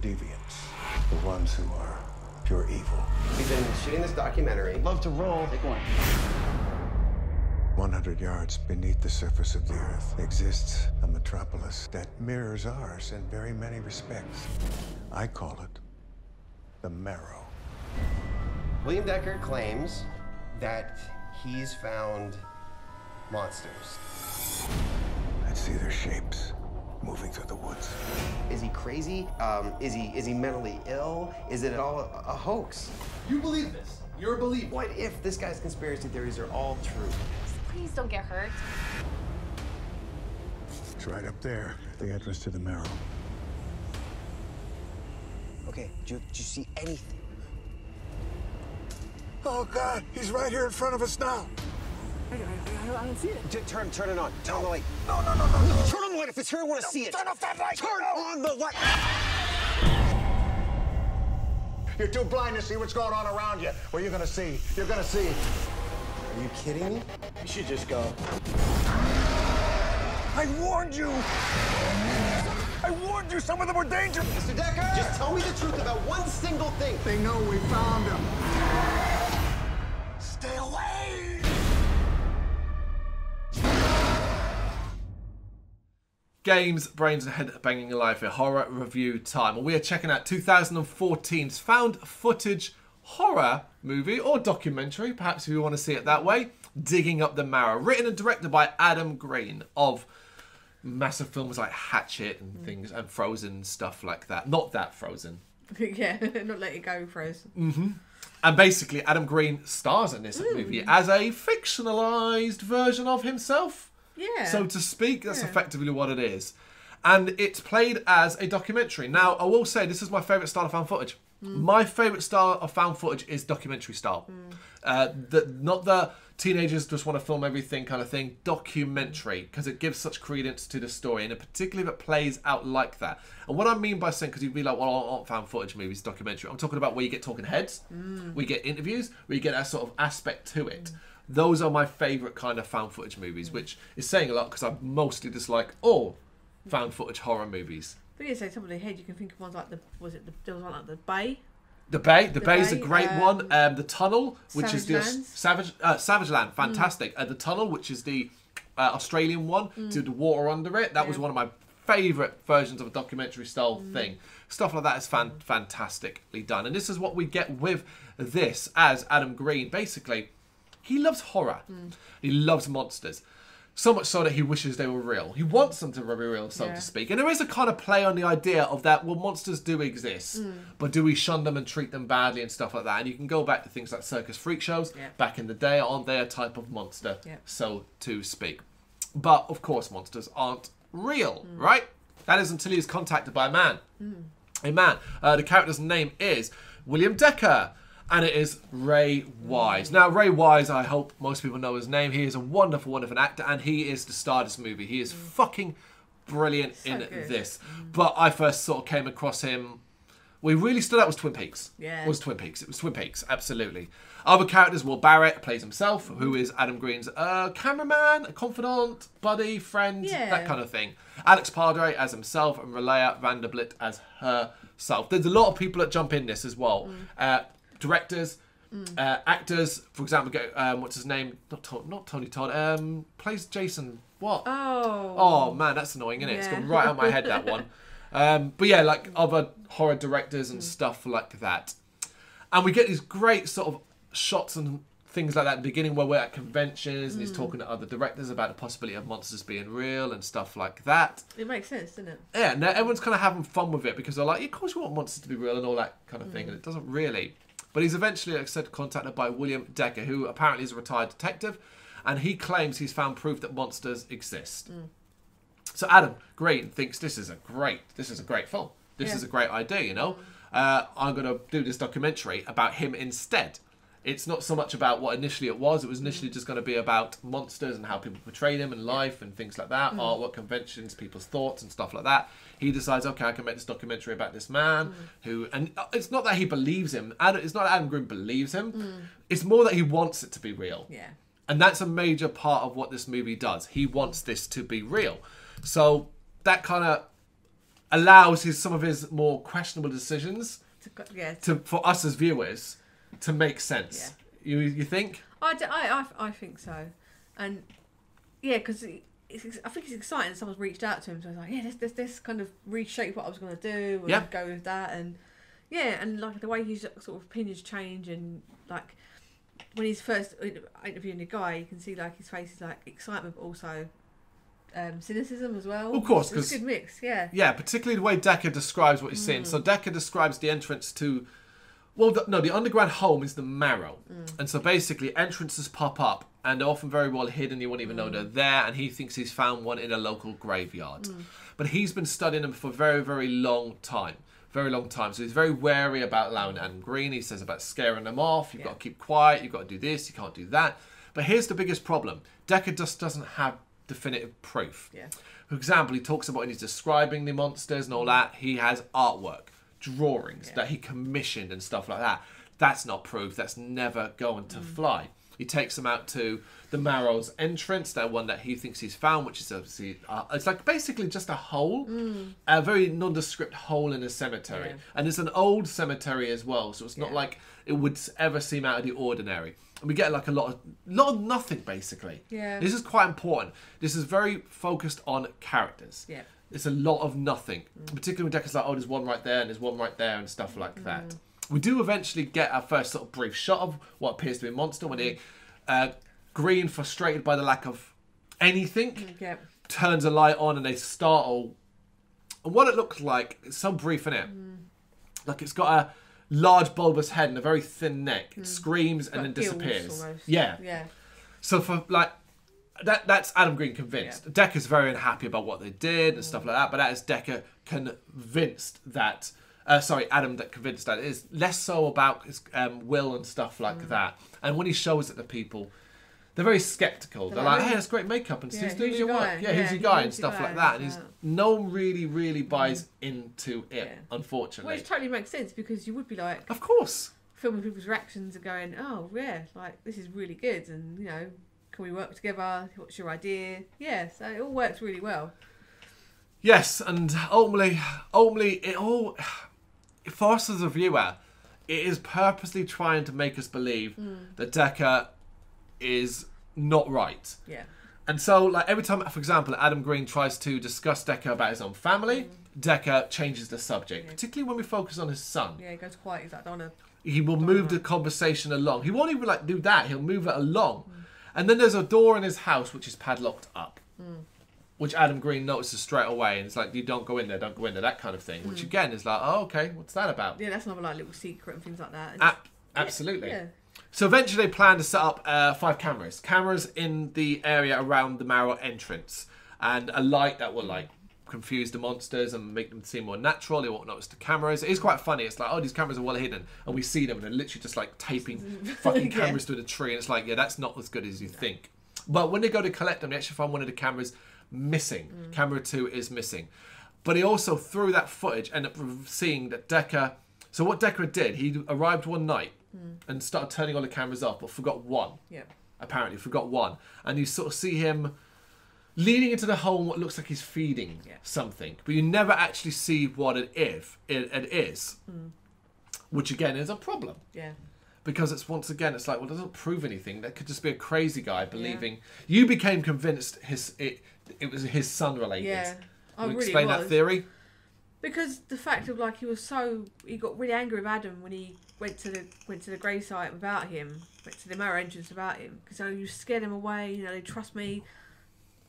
deviants, the ones who are pure evil. We've been shooting this documentary. Love to roll. Take one. 100 yards beneath the surface of the Earth exists a metropolis that mirrors ours in very many respects. I call it the Marrow. William Decker claims that he's found monsters. I see their shapes moving through the woods. Is he crazy? Is he mentally ill? Is it all a hoax? You believe this? You're a believer. What if this guy's conspiracy theories are all true? Please don't get hurt. It's right up there, the entrance to the Marrow. Okay, did you see anything? Oh, God, he's right here in front of us now. I don't see it. Turn it on. Turn on the light. No. Turn on the light if it's here. I want to see it. Turn off that light. Turn on the light. You're too blind to see what's going on around you. Well, you're gonna see. You're gonna see. Are you kidding me? You should just go. I warned you. I warned you. Some of them were dangerous. Mr. Decker, just tell me the truth about one single thing. They know we found him. Stay away. Games, Brains, and Head-Banging Life, a horror review time. And we are checking out 2014's found footage horror movie or documentary, perhaps if you want to see it that way, Digging Up the Marrow. Written and directed by Adam Green of massive films like Hatchet and things, and Frozen, stuff like that. Not that Frozen. Yeah, not Let It Go, Frozen. And basically, Adam Green stars in this movie as a fictionalized version of himself. Yeah. So to speak, that's effectively what it is. And it's played as a documentary. Now, I will say this is my favourite style of found footage. My favourite style of found footage is documentary style. Not the teenagers just want to film everything kind of thing. Documentary, because it gives such credence to the story, and particularly if it plays out like that. And what I mean by saying, because you'd be like, well, aren't found footage movies documentary? I'm talking about where you get talking heads, we get interviews, where you get that sort of aspect to it. Those are my favourite kind of found footage movies, which is saying a lot because I mostly dislike all found footage horror movies. But yeah, so top of the head, you can think of ones like there was one like The Bay. The Bay is a great one. The Tunnel, which is the Savage Savage Land, fantastic. The Tunnel, which is the Australian one, to the water under it. That was one of my favourite versions of a documentary style thing. Stuff like that is fantastically done. And this is what we get with this as Adam Green. Basically, he loves horror. He loves monsters. So much so that he wishes they were real. He wants them to be real, so to speak. And there is a kind of play on the idea of that, well, monsters do exist, but do we shun them and treat them badly and stuff like that? And you can go back to things like circus freak shows back in the day. Aren't they a type of monster, so to speak? But, of course, monsters aren't real, right? That is until he is contacted by a man. A man. The character's name is William Decker. And it is Ray Wise. Now, Ray Wise, I hope most people know his name. He is a wonderful, wonderful actor, and he is the star of this movie. He is fucking brilliant in this. But I first sort of came across him. We really stood out was Twin Peaks. Yeah. It was Twin Peaks. It was Twin Peaks, absolutely. Other characters, Will Barrett plays himself, who is Adam Green's cameraman, confidant, buddy, friend, that kind of thing. Alex Padre as himself, and Relaya Vanderblit as herself. There's a lot of people that jump in this as well. Directors, actors, for example, what's his name? Not Tony Todd. Plays Jason. What? Oh man, that's annoying, isn't it? It's gone right out of my head, that one. But yeah, like other horror directors and stuff like that. And we get these great sort of shots and things like that at the beginning where we're at conventions and he's talking to other directors about the possibility of monsters being real and stuff like that. It makes sense, doesn't it? Yeah, now everyone's kind of having fun with it because they're like, of course you want monsters to be real and all that kind of thing, and it doesn't really. But he's eventually, like I said, contacted by William Decker, who apparently is a retired detective, and he claims he's found proof that monsters exist. So Adam Green thinks this is a great film. This is a great idea, you know. I'm going to do this documentary about him instead. It's not so much about what initially it was. It was initially just going to be about monsters and how people portray them in life and things like that, artwork conventions, people's thoughts and stuff like that. He decides, okay, I can make this documentary about this man who, and it's not that he believes him. It's not that Adam Green believes him. It's more that he wants it to be real. Yeah. And that's a major part of what this movie does. He wants this to be real. So that kind of allows some of his more questionable decisions Yeah. for us as viewers to make sense. Yeah. You think? I think so, and yeah, because I think it's exciting that someone's reached out to him. So I was like, yeah, this kind of reshape what I was going to do and go with that, and yeah, and like the way his sort of opinions change, and like when he's first interviewing the guy, you can see like his face is like excitement, but also cynicism as well. Of course, it's a good mix. Yeah. Yeah, particularly the way Decker describes what he's seeing. So Decker describes the entrance to. Well, the underground home is the Marrow. And so basically entrances pop up and they're often very well hidden. You won't even know they're there. And he thinks he's found one in a local graveyard. But he's been studying them for a very, very long time. Very long time. So he's very wary about allowing Adam Green. He says about scaring them off. You've got to keep quiet. You've got to do this. You can't do that. But here's the biggest problem. Decker just doesn't have definitive proof. Yeah. For example, he talks about when he's describing the monsters and all that. He has artwork. Drawings that he commissioned and stuff like that. That's not proof. That's never going to fly. He takes them out to the Marrow's entrance, that one that he thinks he's found, which is obviously it's like basically just a hole, a very nondescript hole in a cemetery, and it's an old cemetery as well, so it's not like it would ever seem out of the ordinary. And we get like a lot of nothing basically. Yeah. This is quite important. This is very focused on characters. Yeah. It's a lot of nothing, particularly when Decker's like, oh, there's one right there and there's one right there and stuff like that. We do eventually get our first sort of brief shot of what appears to be a monster when he, Green, frustrated by the lack of anything, turns a light on and they startle. And what it looks like, it's so brief in it. Like it's got a large bulbous head and a very thin neck. It screams and then disappears. Almost. Yeah. Yeah. So for like... That's Adam Green convinced. Yeah. Decker's very unhappy about what they did and stuff like that, but that is Decker convinced that... Adam that convinced that. It is less so about his will and stuff like that. And when he shows it to people, they're very sceptical. They're like, hey, that's great makeup and he's doing your work. Yeah, who's your guy and stuff like that. And no one really buys into it, unfortunately. Which totally makes sense because you would be like... Of course. Filming people's reactions and going, oh, yeah, like, this is really good and, you know... Can we work together? What's your idea? Yeah, so it all works really well. Yes, and ultimately, it all, for us as a viewer, it is purposely trying to make us believe that Decker is not right. Yeah. And so, like, every time, for example, Adam Green tries to discuss Decker about his own family, Decker changes the subject, particularly when we focus on his son. Yeah, he goes quiet. He's like, he will move the conversation along. He won't even, like, do that. He'll move it along. And then there's a door in his house which is padlocked up, which Adam Green notices straight away. And it's like, you don't go in there, that kind of thing. Which again is like, oh, okay, what's that about? Yeah, that's another like little secret and things like that. Absolutely. Yeah. So eventually they plan to set up 5 cameras. Cameras in the area around the Marrow entrance. And a light that will like confuse the monsters and make them seem more natural. They won't notice the cameras. It is quite funny. It's like, oh, these cameras are well hidden. And we see them and they're literally just like taping fucking cameras to the tree. And it's like, yeah, that's not as good as you think. But when they go to collect them, they actually find one of the cameras missing. Camera 2 is missing. But he also, through that footage, ended up seeing that Decker... So what Decker did, he arrived one night and started turning all the cameras off, but forgot one. Yeah. Apparently, forgot one. And you sort of see him... leaning into the hole, what looks like he's feeding something, but you never actually see what it is, which again is a problem. Yeah, because it's once again, it's like, well, it doesn't prove anything. That could just be a crazy guy believing. You became convinced it was his son related. Yeah, I really explain that theory. Because the fact of like he got really angry with Adam when he went to the gravesite without him, went to the Marrow entrance without him, because you scared him away. You know, they trust me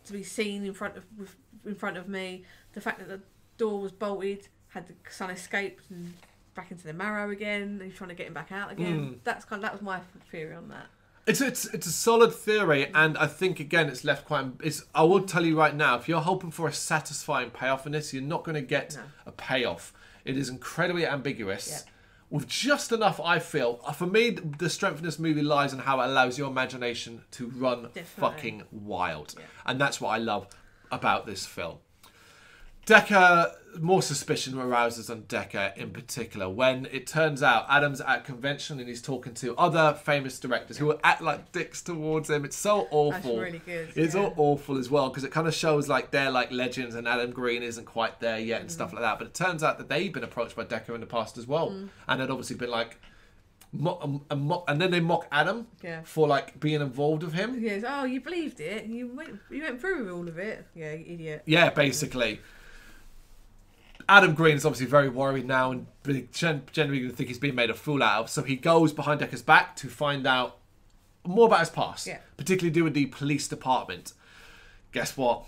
to be seen in front of me. The fact that the door was bolted, had the son escaped and back into the Marrow again, and he's trying to get him back out again. That was my theory on that. It's a solid theory, and I think again it's left quite. I will tell you right now, if you're hoping for a satisfying payoff in this, you're not going to get a payoff. It is incredibly ambiguous. Yep. With just enough, I feel. For me, the strength of this movie lies in how it allows your imagination to run fucking wild. Yeah. And that's what I love about this film. Decker, more suspicion arises on Decker in particular when it turns out Adam's at a convention and he's talking to other famous directors who will act like dicks towards him. It's so awful. That's really good. It's all awful as well because it kind of shows like they're like legends and Adam Green isn't quite there yet and stuff like that. But it turns out that they've been approached by Decker in the past as well, and had obviously been like. And then they mock Adam for like being involved with him. Yes. Oh, you believed it. You went through all of it. Yeah, you idiot. Yeah, basically. Adam Green is obviously very worried now and generally going to think he's being made a fool out of. So he goes behind Decker's back to find out more about his past, particularly do with the police department. Guess what?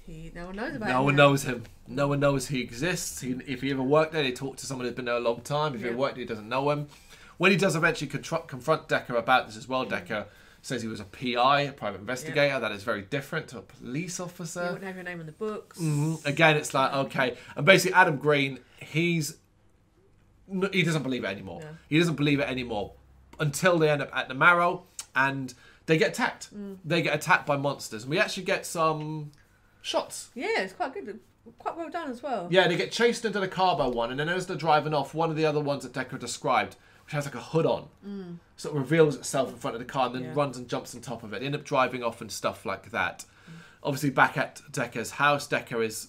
No one knows about him. No one knows him. No one knows he exists. If he ever worked there, they talk to someone who's been there a long time. If he ever worked there, he doesn't know him. When he does eventually confront Decker about this as well, Decker says he was a PI, a private investigator. That is very different to a police officer. You wouldn't have your name on the books. Again, it's like, okay. And basically, Adam Green, he doesn't believe it anymore. No. He doesn't believe it anymore until they end up at the Marrow and they get attacked. They get attacked by monsters. And we actually get some shots. Yeah, it's quite good. Quite well done as well. Yeah, they get chased into the car by one. And then as they're driving off, one of the other ones that Decker described, which has like a hood on. So it reveals itself in front of the car and then runs and jumps on top of it. They end up driving off and stuff like that. Obviously, back at Decker's house, Decker is...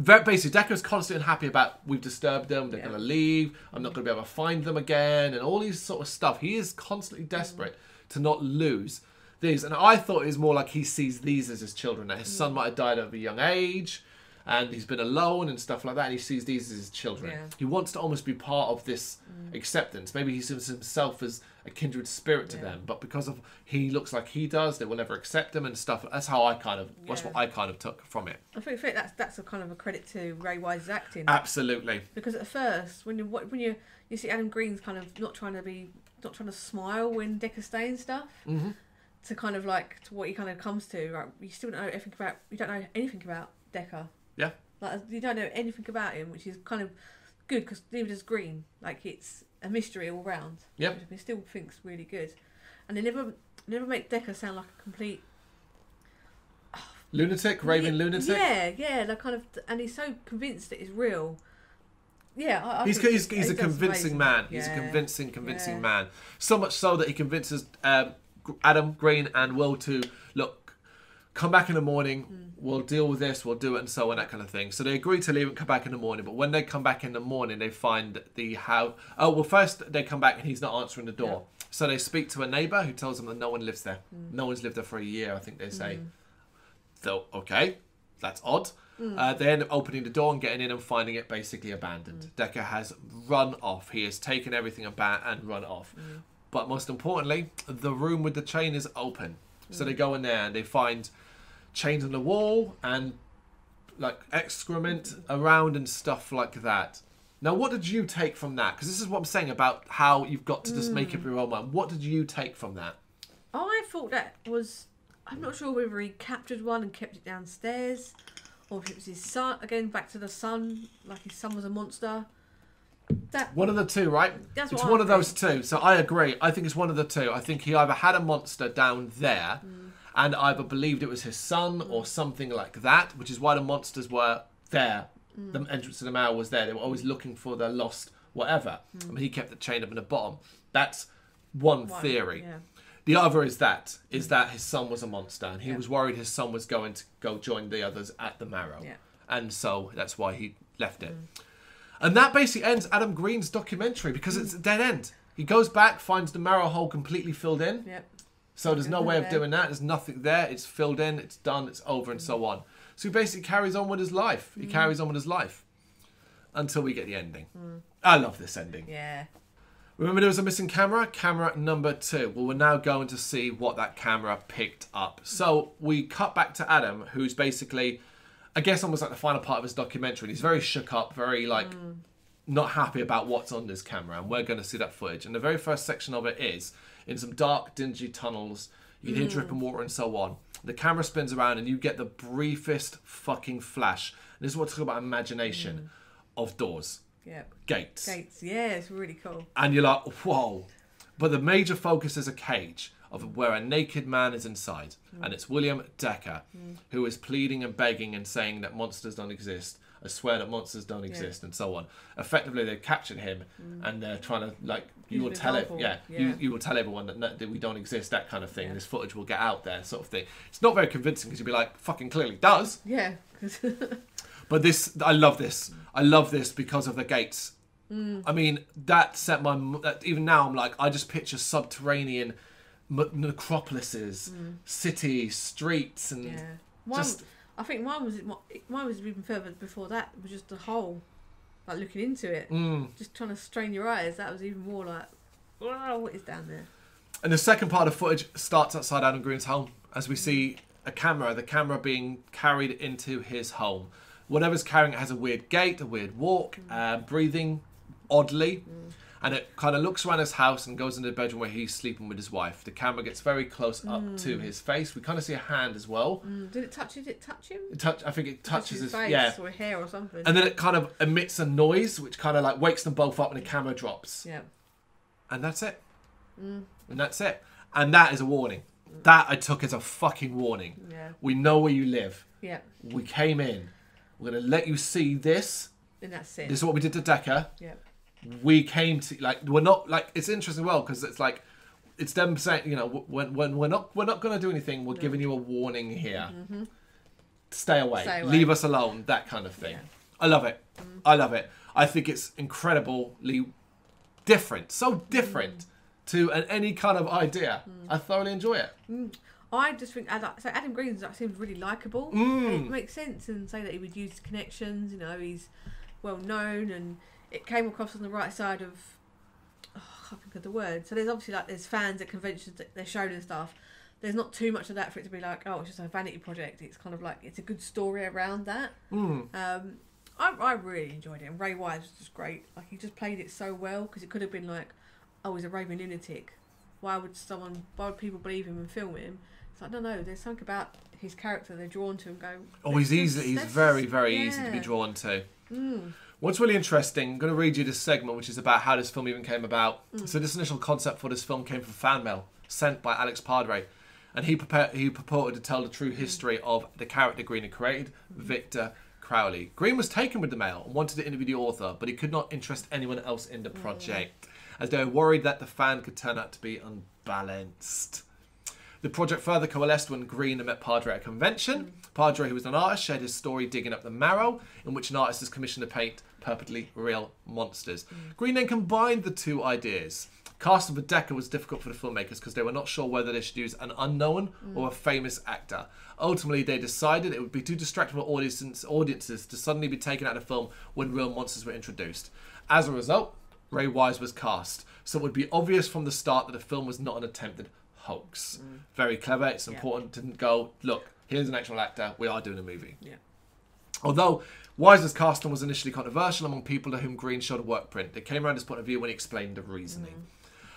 Basically, Decker's constantly unhappy about we've disturbed them, they're going to leave, I'm not going to be able to find them again, and all these sort of stuff. He is constantly desperate to not lose these. And I thought it was more like he sees these as his children. That his son might have died at a young age, and he's been alone and stuff like that, and he sees these as his children. He wants to almost be part of this acceptance. Maybe he sees himself as a kindred spirit to them, but because of he looks like he does, they will never accept him and stuff. That's how I kind of that's what I kind of took from it. I think that's a kind of a credit to Ray Wise's acting. Absolutely. Because at first, when you see Adam Green's kind of not trying to smile when Decker's saying stuff, to kind of like to what he kind of comes to, right? You still don't know anything about Decker. Yeah. Like you don't know anything about him, which is kind of good because neither does Green. Like it's a mystery all round. Yeah. Which I still think's really good, and they never make Decker sound like a complete lunatic, raving lunatic. Yeah. Like kind of, and he's so convinced that it's real. Yeah, I he's a convincing man. Yeah. He's a convincing man. So much so that he convinces Adam Green and Will to look. Come back in the morning, we'll deal with this, we'll do it and so on, that kind of thing. So they agree to leave and come back in the morning. But when they come back in the morning, they find the house... Oh, well, first they come back and he's not answering the door. Yeah. So they speak to a neighbour who tells them that no one lives there. No one's lived there for a year, I think they say. So, okay, that's odd. They end up opening the door and getting in and finding it basically abandoned. Decker has run off. He has taken everything and run off. But most importantly, the room with the chain is open. So they go in there and they find chains on the wall and like excrement around and stuff like that. Now, what did you take from that? Because this is what I'm saying about how you've got to just make up your own mind. What did you take from that? I thought that was... I'm not sure whether he captured one and kept it downstairs or if it was his son. Again, back to the son, like his son was a monster. One of the two, right? It's one of those two. So I agree. I think it's one of the two. I think he either had a monster down there and either believed it was his son or something like that, which is why the monsters were there. The entrance to the Marrow was there. They were always looking for their lost whatever. I mean, he kept it chained up in the bottom. That's one theory. Yeah. The other is that his son was a monster and he was worried his son was going to go join the others at the Marrow. Yeah. And so that's why he left it. And that basically ends Adam Green's documentary because it's a dead end. He goes back, finds the Marrow hole completely filled in. Yep. So there's no way of doing that. There's nothing there. It's filled in. It's done. It's over and so on. So he basically carries on with his life. He carries on with his life until we get the ending. I love this ending. Yeah. Remember there was a missing camera? Camera number 2. Well, we're now going to see what that camera picked up. So we cut back to Adam, who's basically... I guess almost like the final part of his documentary. He's very shook up, very like not happy about what's on this camera, and we're going to see that footage. And the very first section of it is in some dark, dingy tunnels. You can hear dripping water and so on. The camera spins around, and you get the briefest fucking flash. And this is what talk about imagination of doors, gates. Yeah, it's really cool. And you're like, whoa. But the major focus is a cage of where a naked man is inside. And it's William Decker, who is pleading and begging and saying that monsters don't exist. I swear that monsters don't exist, and so on. Effectively, they've captured him, and they're trying to, like, you will tell it, you will tell everyone that we don't exist, that kind of thing. This footage will get out there, sort of thing. It's not very convincing because you'll be like, fucking clearly does. Yeah. But this, I love this. I love this because of the gates. I mean, that set even now, I'm like, I just picture subterranean necropolises, cities, streets, and I think mine was even further before that. It was just a hole, like looking into it, just trying to strain your eyes. That was even more like, wow, what is down there? And the second part of footage starts outside Adam Green's home as we see the camera being carried into his home. Whatever's carrying it has a weird gait, a weird walk, breathing oddly. And it kind of looks around his house and goes into the bedroom where he's sleeping with his wife. The camera gets very close up to his face. We kind of see a hand as well. Did it touch him? I think it touches his face or hair or something. And then it kind of emits a noise, which kind of like wakes them both up, and the camera drops. Yeah. And that's it. And that's it. And that is a warning. That I took as a fucking warning. Yeah. We know where you live. Yeah. We came in. We're going to let you see this. And that's it. This is what we did to Decker. Yeah. We came to, like, we're not, like, it's interesting, well, because it's like, it's them saying, you know, when we're not going to do anything, we're giving you a warning here. Stay away. Leave us alone, that kind of thing. Yeah. I love it. I love it. I think it's incredibly different, so different to any kind of idea. I thoroughly enjoy it. I just think, so Adam Green seems really likeable. It makes sense, and say that he would use connections, you know, he's well known, and it came across on the right side of, I can't think of the word. So there's obviously, like, there's fans at conventions that they're shown and stuff. There's not too much of that for it to be like, oh, it's just a vanity project. It's kind of like, it's a good story around that. I really enjoyed it. And Ray Wise was just great. Like, he just played it so well, because it could have been like, oh, he's a raving lunatic. Why would people believe him and film him? It's like, no, there's something about his character they're drawn to and go, oh, he's very, very easy to be drawn to. What's really interesting, I'm going to read you this segment, which is about how this film even came about. So this initial concept for this film came from fan mail sent by Alex Padre, and he purported to tell the true history of the character Green had created, Victor Crowley. Green was taken with the mail and wanted to interview the author, but he could not interest anyone else in the project, as they were worried that the fan could turn out to be unbalanced. The project further coalesced when Green met Padre at a convention. Padre, who was an artist, shared his story Digging Up the Marrow, in which an artist is commissioned to paint perfectly real monsters. Green then combined the two ideas. Casting for Decker was difficult for the filmmakers because they were not sure whether they should use an unknown or a famous actor. Ultimately, they decided it would be too distracting for audiences to suddenly be taken out of the film when real monsters were introduced. As a result, Ray Wise was cast, so it would be obvious from the start that the film was not an attempted hoax. Very clever. It's important to go, look, here's an actual actor. We are doing a movie. Yeah. Although Wise's casting was initially controversial among people to whom Green showed a work print, it came around his point of view when he explained the reasoning.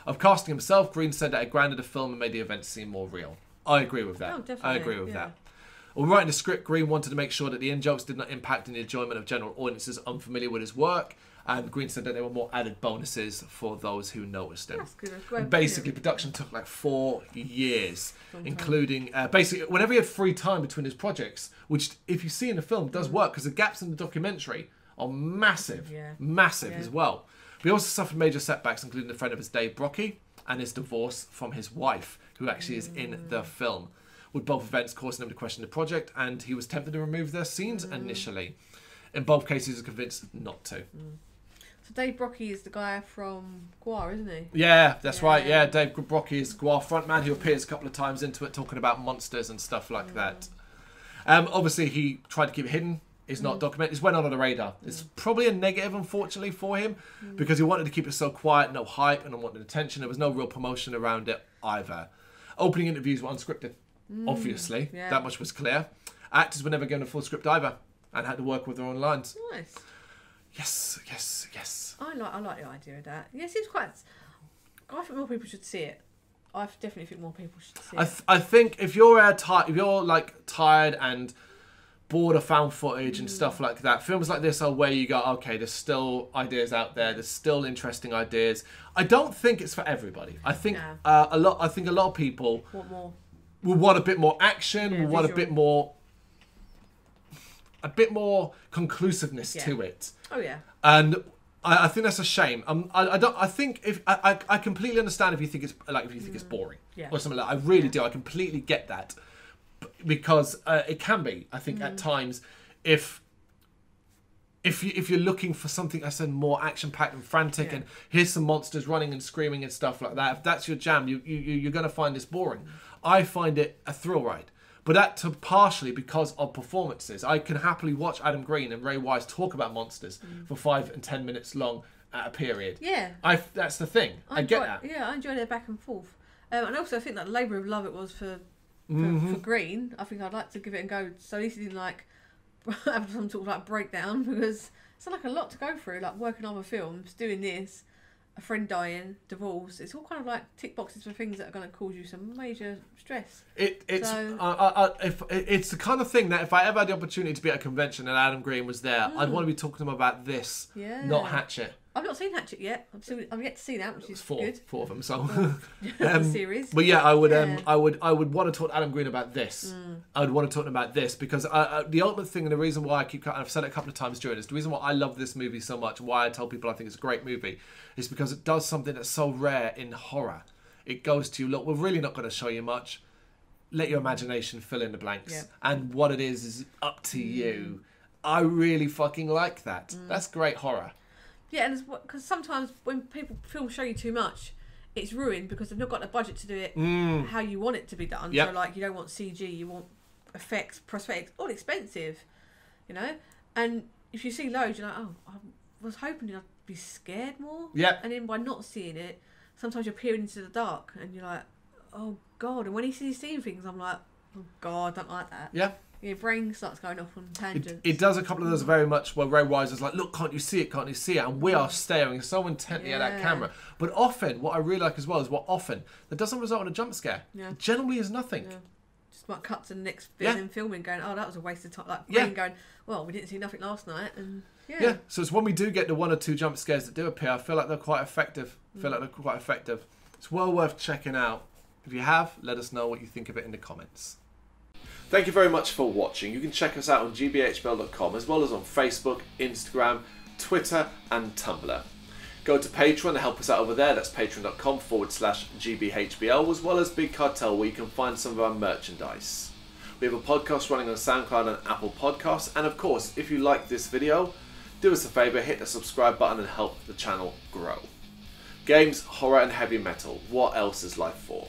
Of casting himself, Green said that it grounded the film and made the events seem more real. I agree with that. Oh, definitely. I agree with that. While writing the script, Green wanted to make sure that the in-jokes did not impact the enjoyment of general audiences unfamiliar with his work, and Green said that there were more added bonuses for those who noticed him. That's good. And basically, production took like 4 years, including basically whenever he had free time between his projects, which if you see in the film does work because the gaps in the documentary are massive, as well. But he also suffered major setbacks, including the friend of his Dave Brocky and his divorce from his wife, who actually is in the film, with both events causing him to question the project, and he was tempted to remove their scenes initially. In both cases, he was convinced not to. So Dave Brocky is the guy from Gwar, isn't he? Yeah, that's right. Yeah, Dave Brocky is Gwar frontman who appears a couple of times into it, talking about monsters and stuff like that. Obviously, he tried to keep it hidden. It's not documented. It went under the radar. It's probably a negative, unfortunately, for him, because he wanted to keep it so quiet, no hype, and unwanted attention. There was no real promotion around it either. Opening interviews were unscripted, obviously. Yeah. That much was clear. Actors were never given a full script either, and had to work with their own lines. Nice. Yes. I like the idea of that. Yes, it's quite. I think more people should see it. I definitely think more people should see it. I think if you're tired and border found footage and stuff like that. Films like this are where you go, okay, there's still ideas out there. There's still interesting ideas. I don't think it's for everybody. I think a lot of people Want more. will want a bit more action. Will want a bit more conclusiveness to it. Oh yeah. And I think that's a shame. I think if I completely understand if you think it's boring or something like that. I really do. I completely get that. Because it can be, I think, at times, if you're looking for something, I said, more action-packed and frantic, and here's some monsters running and screaming and stuff like that. If that's your jam, you're going to find this boring. I find it a thrill ride, but that partially because of performances. I can happily watch Adam Green and Ray Wise talk about monsters for 5 and 10 minutes long at a period. Yeah, that's the thing. I get that. Yeah, I enjoy their back and forth, and also I think that labour of love it was for Green. I think I'd like to give it a go. So at least he didn't like have some sort of like breakdown, because it's like a lot to go through, like working on other films, doing this, a friend dying, divorce. It's all kind of like tick boxes for things that are going to cause you some major stress. It's the kind of thing that if I ever had the opportunity to be at a convention and Adam Green was there, I'd want to be talking to him about this, not Hatchet. I've not seen Hatchet yet. I've yet to see that, which is good. Four of them. So series. But yeah, I would want to talk to Adam Green about this. I would want to talk to him about this because the ultimate thing, and the reason why I've said it a couple of times during this, the reason why I love this movie so much, why I tell people I think it's a great movie, is because it does something that's so rare in horror. It goes to you, look, we're really not going to show you much. Let your imagination fill in the blanks, and what it is up to you. I really fucking like that. That's great horror. Yeah, and because sometimes when films show you too much, it's ruined because they've not got the budget to do it how you want it to be done. So like, you don't want CG, you want effects, prosthetics, all expensive, you know. And if you see loads, you're like, oh, I was hoping I'd be scared more. Yeah. And then by not seeing it, sometimes you're peering into the dark and you're like, oh God. And when he's seeing things, I'm like, oh God, I don't like that. Yeah. Your brain starts going off on tangents. It does a couple of those very much where Ray Wise is like, look, can't you see it? Can't you see it? And we are staring so intently at that camera. But often, what I really like as well is that doesn't result in a jump scare. Yeah. It generally is nothing. Yeah. Just like cut to the next bit and filming going, oh, that was a waste of time. Like Green going, well, we didn't see nothing last night. And so it's when we do get the 1 or 2 jump scares that do appear, I feel like they're quite effective. It's well worth checking out. If you have, let us know what you think of it in the comments. Thank you very much for watching. You can check us out on gbhbl.com as well as on Facebook, Instagram, Twitter and Tumblr. Go to Patreon to help us out over there. That's patreon.com/gbhbl, as well as Big Cartel, where you can find some of our merchandise. We have a podcast running on SoundCloud and Apple Podcasts. And of course, if you like this video, do us a favour, hit the subscribe button and help the channel grow. Games, horror and heavy metal. What else is life for?